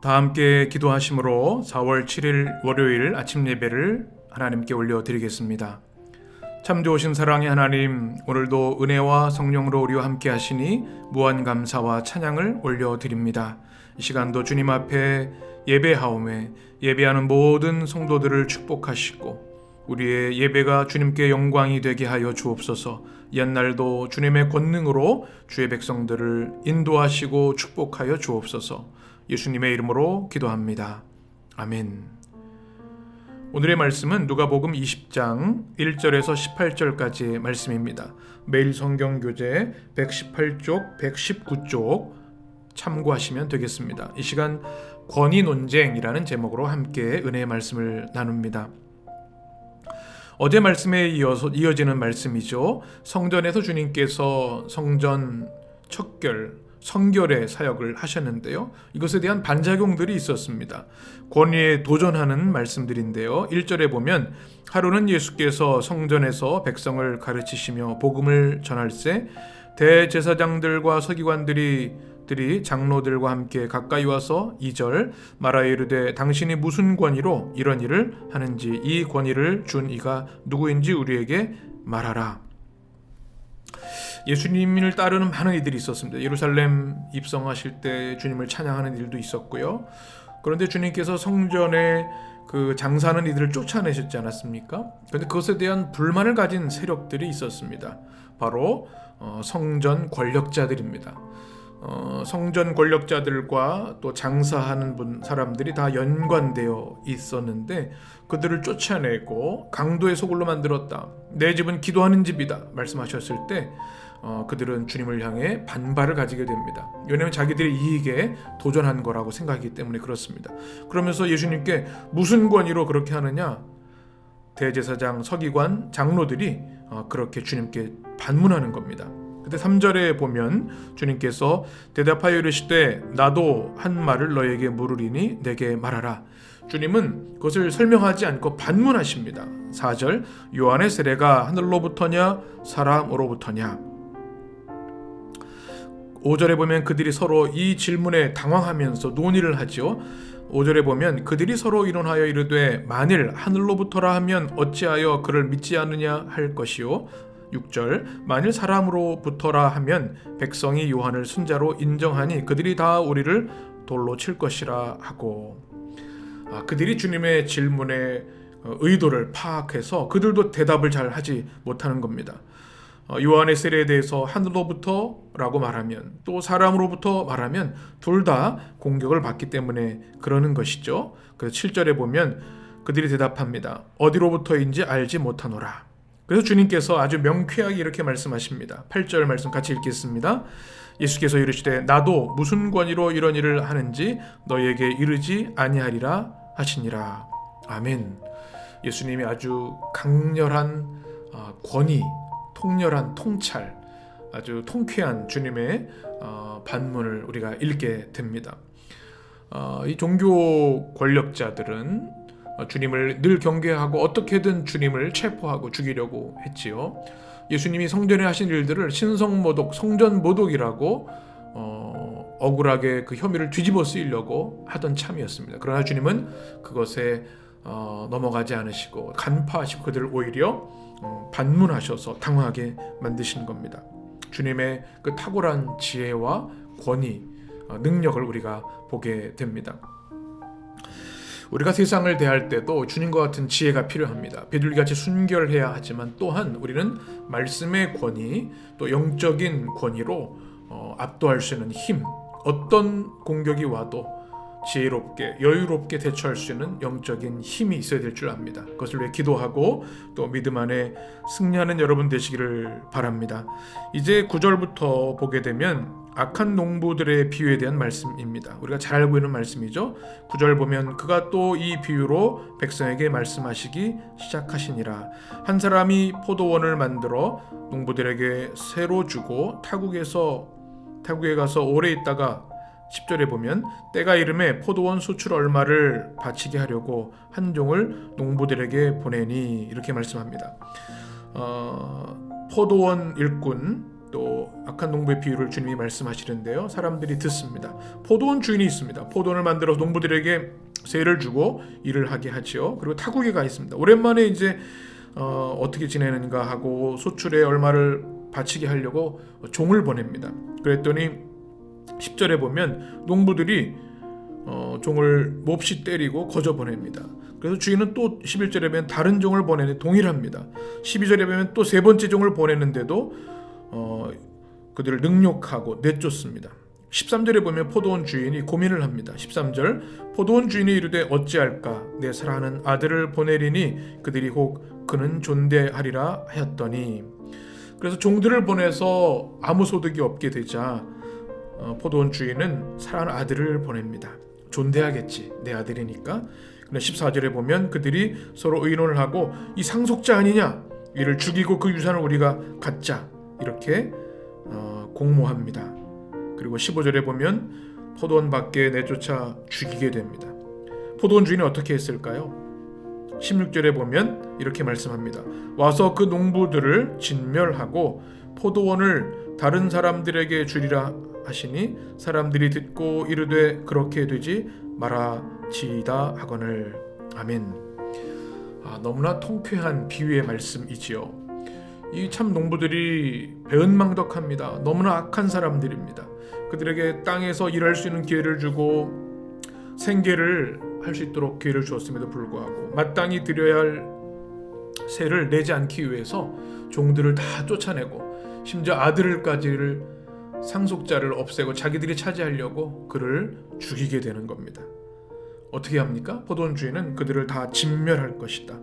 다 함께 기도하심으로 4월 7일 월요일 아침 예배를 하나님께 올려드리겠습니다. 참 좋으신 사랑의 하나님, 오늘도 은혜와 성령으로 우리와 함께 하시니 무한 감사와 찬양을 올려드립니다. 이 시간도 주님 앞에 예배하오매 예배하는 모든 성도들을 축복하시고 우리의 예배가 주님께 영광이 되게 하여 주옵소서. 옛날도 주님의 권능으로 주의 백성들을 인도하시고 축복하여 주옵소서. 예수님의 이름으로 기도합니다. 아멘. 오늘의 말씀은 누가복음 20장 1절에서 18절까지의 말씀입니다. 매일 성경 교재 118쪽, 119쪽 참고하시면 되겠습니다. 이 시간 권위 논쟁이라는 제목으로 함께 은혜의 말씀을 나눕니다. 어제 말씀에 이어지는 말씀이죠. 성전에서 주님께서 성전 척결, 성결의 사역을 하셨는데요. 이것에 대한 반작용들이 있었습니다. 권위에 도전하는 말씀들인데요. 1절에 보면 하루는 예수께서 성전에서 백성을 가르치시며 복음을 전할세 대제사장들과 서기관들이 장로들과 함께 가까이 와서 2절 말하여 이르되 당신이 무슨 권위로 이런 일을 하는지 이 권위를 준 이가 누구인지 우리에게 말하라. 예수님을 따르는 많은 이들이 있었습니다. 예루살렘 입성하실 때 주님을 찬양하는 일도 있었고요. 그런데 주님께서 성전에 그 장사하는 이들을 쫓아내셨지 않았습니까? 그런데 그것에 대한 불만을 가진 세력들이 있었습니다. 바로 성전 권력자들입니다. 성전 권력자들과 또 장사하는 사람들이 다 연관되어 있었는데 그들을 쫓아내고 강도의 소굴로 만들었다. 내 집은 기도하는 집이다 말씀하셨을 때 그들은 주님을 향해 반발을 가지게 됩니다. 왜냐하면 자기들의 이익에 도전한 거라고 생각하기 때문에 그렇습니다. 그러면서 예수님께 무슨 권위로 그렇게 하느냐? 대제사장, 서기관, 장로들이 그렇게 주님께 반문하는 겁니다. 그때 3절에 보면 주님께서 대답하여 이르시되 나도 한 말을 너에게 물으리니 내게 말하라. 주님은 그것을 설명하지 않고 반문하십니다. 4절 요한의 세례가 하늘로부터냐 사람으로부터냐. 5절에 보면 그들이 서로 이 질문에 당황하면서 논의를 하죠. 5절에 보면 그들이 서로 의논하여 이르되 만일 하늘로부터라 하면 어찌하여 그를 믿지 않느냐 할 것이요. 6절 만일 사람으로부터라 하면 백성이 요한을 순자로 인정하니 그들이 다 우리를 돌로 칠 것이라 하고 그들이 주님의 질문의 의도를 파악해서 그들도 대답을 잘 하지 못하는 겁니다. 요한의 세례에 대해서 하늘로부터라고 말하면 또 사람으로부터 말하면 둘 다 공격을 받기 때문에 그러는 것이죠. 그래서 7절에 보면 그들이 대답합니다. 어디로부터인지 알지 못하노라. 그래서 주님께서 아주 명쾌하게 이렇게 말씀하십니다. 8절 말씀 같이 읽겠습니다. 예수께서 이르시되 나도 무슨 권위로 이런 일을 하는지 너희에게 이르지 아니하리라 하시니라. 아멘. 예수님이 아주 강렬한 권위, 통렬한 통찰, 아주 통쾌한 주님의 반문을 우리가 읽게 됩니다. 이 종교 권력자들은 주님을 늘 경계하고 어떻게든 주님을 체포하고 죽이려고 했지요. 예수님이 성전에 하신 일들을 신성모독, 성전모독이라고 억울하게 그 혐의를 뒤집어 쓰이려고 하던 참이었습니다. 그러나 주님은 그것에 넘어가지 않으시고 간파하시고 그들을 오히려 반문하셔서 당황하게 만드신 겁니다. 주님의 그 탁월한 지혜와 권위, 능력을 우리가 보게 됩니다. 우리가 세상을 대할 때도 주님과 같은 지혜가 필요합니다. 비둘기같이 순결해야 하지만 또한 우리는 말씀의 권위, 또 영적인 권위로 압도할 수 있는 힘, 어떤 공격이 와도 지혜롭게 여유롭게 대처할 수 있는 영적인 힘이 있어야 될 줄 압니다. 그것을 위해 기도하고 또 믿음 안에 승리하는 여러분 되시기를 바랍니다. 이제 9절부터 보게 되면 악한 농부들의 비유에 대한 말씀입니다. 우리가 잘 알고 있는 말씀이죠. 9절 보면 그가 또 이 비유로 백성에게 말씀하시기 시작하시니라. 한 사람이 포도원을 만들어 농부들에게 새로 주고 타국에 가서 오래 있다가 10절에 보면 때가 이름에 포도원 수출 얼마를 바치게 하려고 한 종을 농부들에게 보내니 이렇게 말씀합니다. 포도원 일꾼 또 악한 농부의 비유를 주님이 말씀하시는데요. 사람들이 듣습니다. 포도원 주인이 있습니다. 포도원을 만들어서 농부들에게 세를 주고 일을 하게 하지요. 그리고 타국에 가 있습니다. 오랜만에 이제 어떻게 지내는가 하고 소출에 얼마를 바치게 하려고 종을 보냅니다. 그랬더니 10절에 보면 농부들이 종을 몹시 때리고 거저 보냅니다. 그래서 주인은 또 11절에 보면 다른 종을 보내는 동일합니다. 12절에 보면 또 세 번째 종을 보내는데도 그들을 능욕하고 내쫓습니다. 13절에 보면 포도원 주인이 고민을 합니다. 13절 포도원 주인이 이르되 어찌할까 내 사랑하는 아들을 보내리니 그들이 혹 그는 존대하리라 하였더니 그래서 종들을 보내서 아무 소득이 없게 되자 포도원 주인은 사랑하는 아들을 보냅니다. 존대하겠지 내 아들이니까. 근데 14절에 보면 그들이 서로 의논을 하고 이 상속자 아니냐 이를 죽이고 그 유산을 우리가 갖자 이렇게 공모합니다. 그리고 15절에 보면 포도원 밖에 내쫓아 죽이게 됩니다. 포도원 주인이 어떻게 했을까요? 16절에 보면 이렇게 말씀합니다. 와서 그 농부들을 진멸하고 포도원을 다른 사람들에게 주리라 하시니 사람들이 듣고 이르되 그렇게 되지 말아지이다 하거늘. 아멘. 너무나 통쾌한 비유의 말씀이지요. 이 참 농부들이 배은망덕합니다. 너무나 악한 사람들입니다. 그들에게 땅에서 일할 수 있는 기회를 주고 생계를 할 수 있도록 기회를 주었음에도 불구하고 마땅히 드려야 할 세를 내지 않기 위해서 종들을 다 쫓아내고 심지어 아들까지를 상속자를 없애고 자기들이 차지하려고 그를 죽이게 되는 겁니다. 어떻게 합니까? 포도원 주인은 그들을 다 진멸할 것이다.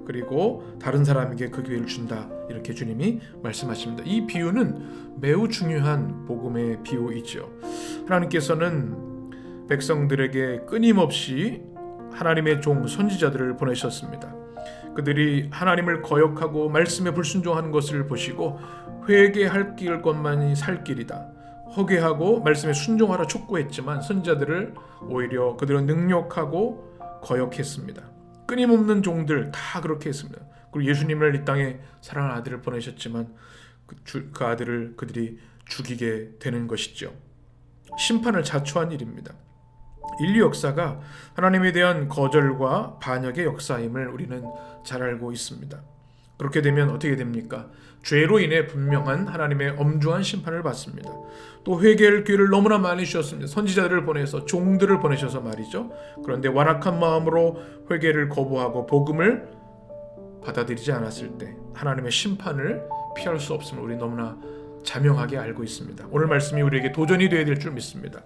그리고 다른 사람에게 그 기회를 준다. 이렇게 주님이 말씀하십니다. 이 비유는 매우 중요한 복음의 비유이죠. 하나님께서는 백성들에게 끊임없이 하나님의 종 선지자들을 보내셨습니다. 그들이 하나님을 거역하고 말씀에 불순종하는 것을 보시고 회개할 것만이 살 길이다. 허개하고 말씀에 순종하라 촉구했지만 선지자들을 오히려 그들은 능욕하고 거역했습니다. 끊임없는 종들 다 그렇게 했습니다. 그리고 예수님을 이 땅에 사랑하는 아들을 보내셨지만 그 아들을 그들이 죽이게 되는 것이죠. 심판을 자초한 일입니다. 인류 역사가 하나님에 대한 거절과 반역의 역사임을 우리는 잘 알고 있습니다. 그렇게 되면 어떻게 됩니까? 죄로 인해 분명한 하나님의 엄중한 심판을 받습니다. 또 회개할 기회를 너무나 많이 주셨습니다. 선지자들을 보내서 종들을 보내셔서 말이죠. 그런데 완악한 마음으로 회개를 거부하고 복음을 받아들이지 않았을 때 하나님의 심판을 피할 수 없음을 우리 너무나 자명하게 알고 있습니다. 오늘 말씀이 우리에게 도전이 되어야 될 줄 믿습니다.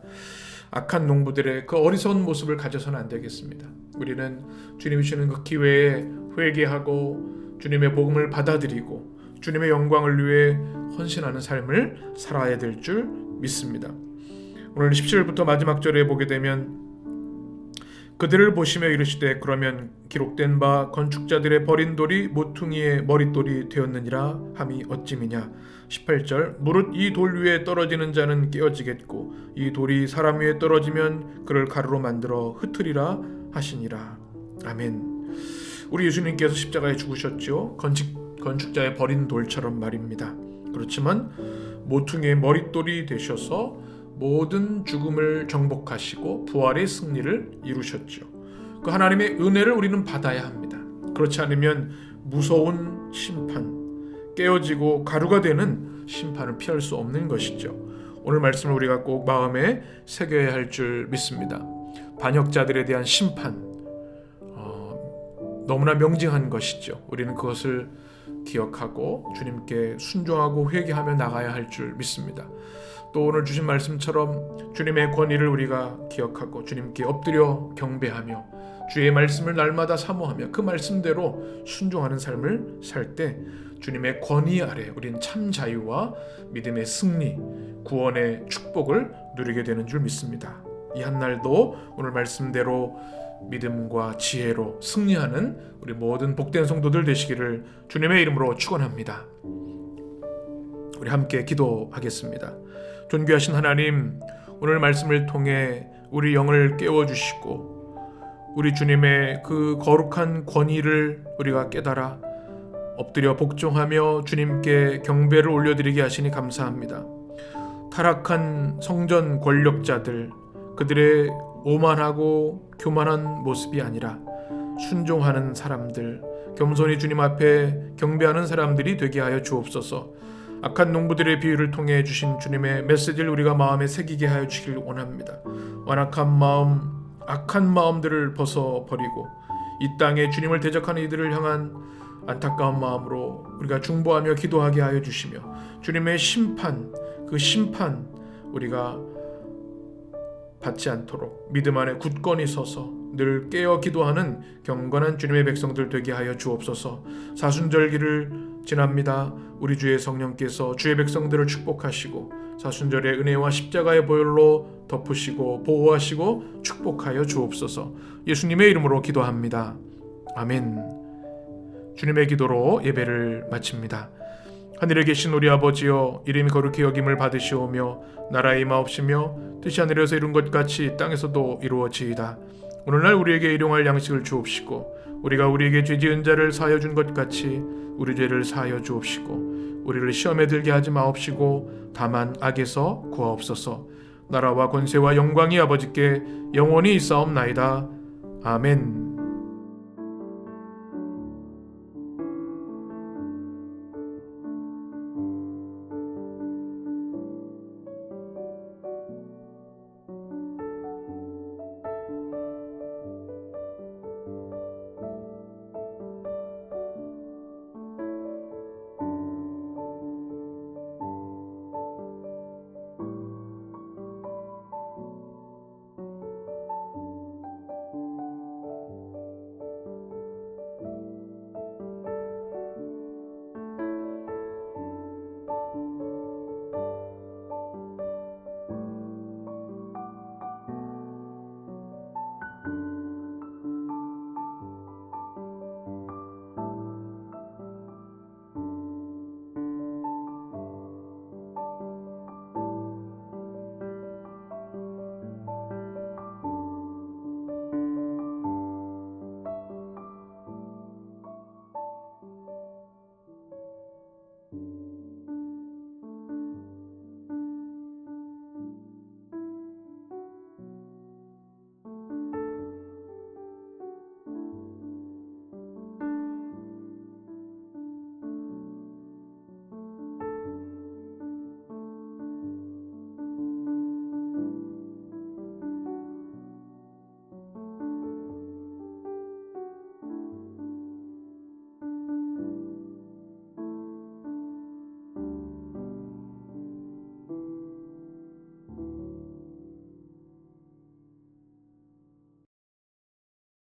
악한 농부들의 그 어리석은 모습을 가져서는 안 되겠습니다. 우리는 주님이 주시는 그 기회에 회개하고 주님의 복음을 받아들이고 주님의 영광을 위해 헌신하는 삶을 살아야 될 줄 믿습니다. 오늘 17절부터 마지막 절에 보게 되면 그들을 보시며 이르시되 그러면 기록된 바 건축자들의 버린 돌이 모퉁이의 머릿돌이 되었느니라 함이 어찌미냐. 18절 무릇 이 돌 위에 떨어지는 자는 깨어지겠고 이 돌이 사람 위에 떨어지면 그를 가루로 만들어 흩으리라 하시니라. 아멘. 우리 예수님께서 십자가에 죽으셨죠. 건축자의 버린 돌처럼 말입니다. 그렇지만 모퉁이의 머릿돌이 되셔서 모든 죽음을 정복하시고 부활의 승리를 이루셨죠. 그 하나님의 은혜를 우리는 받아야 합니다. 그렇지 않으면 무서운 심판, 깨어지고 가루가 되는 심판을 피할 수 없는 것이죠. 오늘 말씀을 우리가 꼭 마음에 새겨야 할 줄 믿습니다. 반역자들에 대한 심판, 너무나 명징한 것이죠. 우리는 그것을 기억하고 주님께 순종하고 회개하며 나가야 할 줄 믿습니다. 또 오늘 주신 말씀처럼 주님의 권위를 우리가 기억하고 주님께 엎드려 경배하며 주의 말씀을 날마다 사모하며 그 말씀대로 순종하는 삶을 살 때 주님의 권위 아래 우리는 참 자유와 믿음의 승리, 구원의 축복을 누리게 되는 줄 믿습니다. 이 한날도 오늘 말씀대로 믿음과 지혜로 승리하는 우리 모든 복된 성도들 되시기를 주님의 이름으로 축원합니다. 우리 함께 기도하겠습니다. 존귀하신 하나님, 오늘 말씀을 통해 우리 영을 깨워주시고 우리 주님의 그 거룩한 권위를 우리가 깨달아 엎드려 복종하며 주님께 경배를 올려드리게 하시니 감사합니다. 타락한 성전 권력자들, 그들의 오만하고 교만한 모습이 아니라 순종하는 사람들, 겸손히 주님 앞에 경배하는 사람들이 되게 하여 주옵소서. 악한 농부들의 비유를 통해 주신 주님의 메시지를 우리가 마음에 새기게 하여 주길 원합니다. 완악한 마음, 악한 마음들을 벗어버리고 이 땅에 주님을 대적하는 이들을 향한 안타까운 마음으로 우리가 중보하며 기도하게 하여 주시며 주님의 심판, 그 심판 우리가 받지 않도록 믿음 안에 굳건히 서서 늘 깨어 기도하는 경건한 주님의 백성들 되게 하여 주옵소서. 사순절기를 지납니다. 우리 주의 성령께서 주의 백성들을 축복하시고 사순절의 은혜와 십자가의 보혈로 덮으시고 보호하시고 축복하여 주옵소서. 예수님의 이름으로 기도합니다. 아멘. 주님의 기도로 예배를 마칩니다. 하늘에 계신 우리 아버지여, 이름이 거룩히 여김을 받으시오며 나라의 임하옵시며 뜻이 하늘에서 이룬 것 같이 땅에서도 이루어지이다. 오늘날 우리에게 일용할 양식을 주옵시고 우리가 우리에게 죄 지은 자를 사하여 준 것 같이 우리 죄를 사하여 주옵시고 우리를 시험에 들게 하지 마옵시고 다만 악에서 구하옵소서. 나라와 권세와 영광이 아버지께 영원히 있사옵나이다. 아멘.